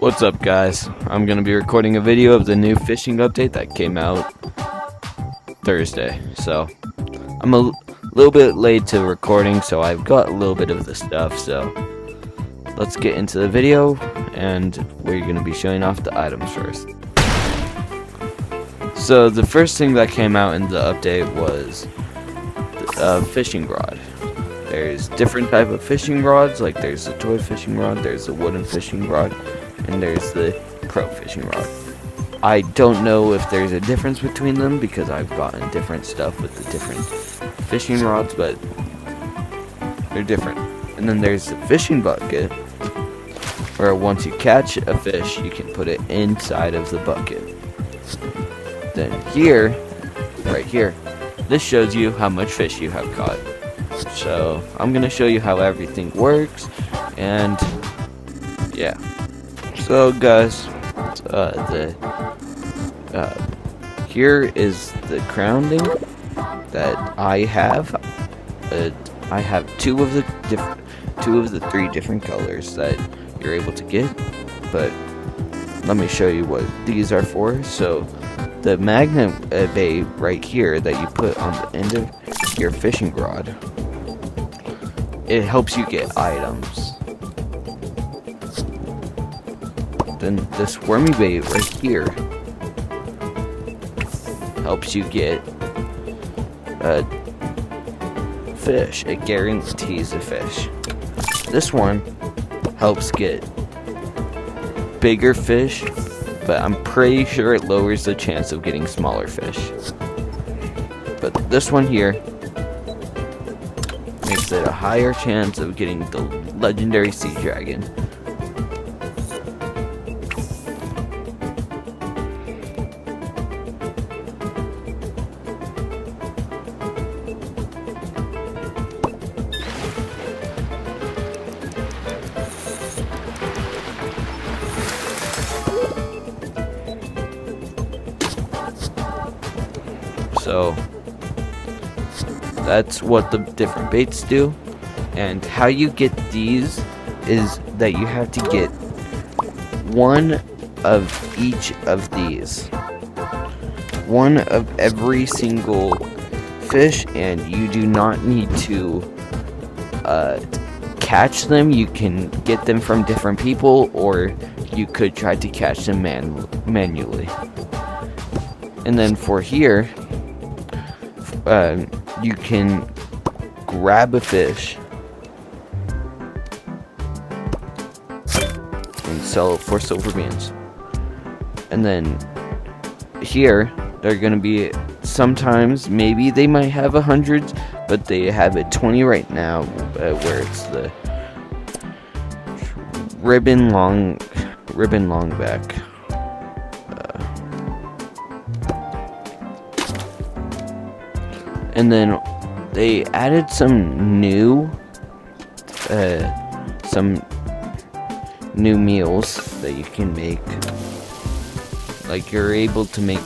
What's up, guys? I'm gonna be recording a video of the new fishing update that came out Thursday. So I'm a little bit late to recording, so I've got a little bit of the stuff. So let's get into the video, and we're gonna be showing off the items first. So the first thing that came out in the update was a fishing rod. There's different type of fishing rods, like there's a toy fishing rod, there's a wooden fishing rod, and there's the pro fishing rod. I don't know if there's a difference between them because I've gotten different stuff with the different fishing rods, but they're different. And then there's the fishing bucket, where once you catch a fish, you can put it inside of the bucket. Then here, right here, this shows you how much fish you have caught. So I'm gonna show you how everything works, and yeah. So guys, here is the grounding that I have. I have two of the three different colors that you're able to get, but let me show you what these are for. So the magnet bay right here that you put on the end of your fishing rod, it helps you get items. Then this wormy bait right here helps you get a fish. It guarantees a fish. This one helps get bigger fish, but I'm pretty sure it lowers the chance of getting smaller fish. But this one here makes it a higher chance of getting the legendary sea dragon. So that's what the different baits do, and how you get these is that you have to get one of each of these, one of every single fish, and you do not need to catch them. You can get them from different people, or you could try to catch them manually. And then for here, you can grab a fish and sell it for silver beans. And then here, they're gonna be, sometimes maybe they might have 100, but they have a 20 right now, where it's the ribbon longback. And then they added some new meals that you can make. Like, you're able to make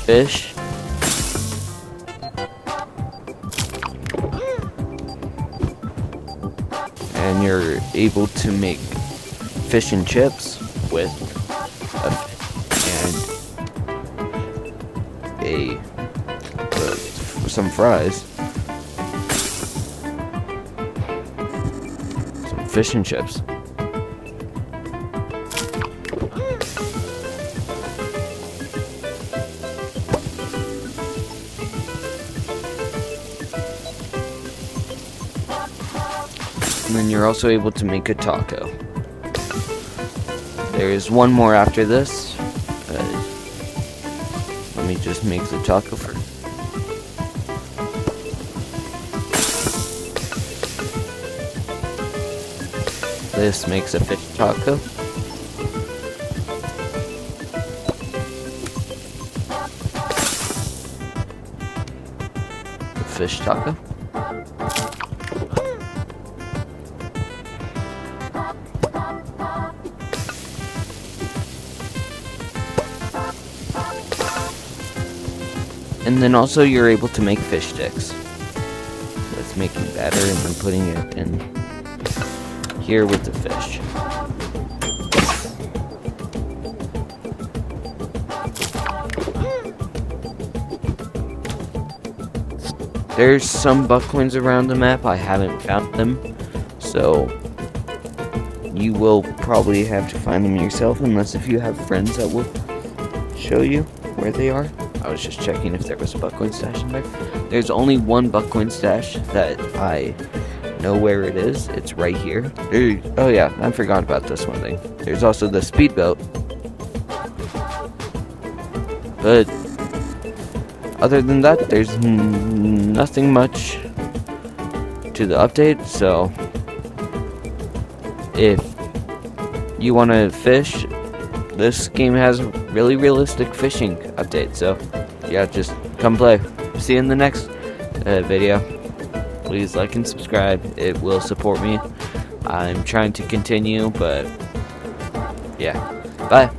fish, and you're able to make fish and chips with some fries, some fish and chips. And then you're also able to make a taco. There is one more after this. Let me just make the taco first. This makes a fish taco. A fish taco. And then also you're able to make fish sticks. So it's making batter and then putting it in here with the fish. There's some buck coins around the map. I haven't found them, so you will probably have to find them yourself, unless if you have friends that will show you where they are. I was just checking if there was a buck coin stash in there. There's only one buck coin stash that I know where it is. It's right here. Oh yeah, I forgot about this one thing. There's also the speedboat. But other than that, there's nothing much to the update. So if you want to fish, this game has really realistic fishing update. So yeah, just come play. See you in the next video. Please like and subscribe. It will support me. I'm trying to continue, but yeah. Bye.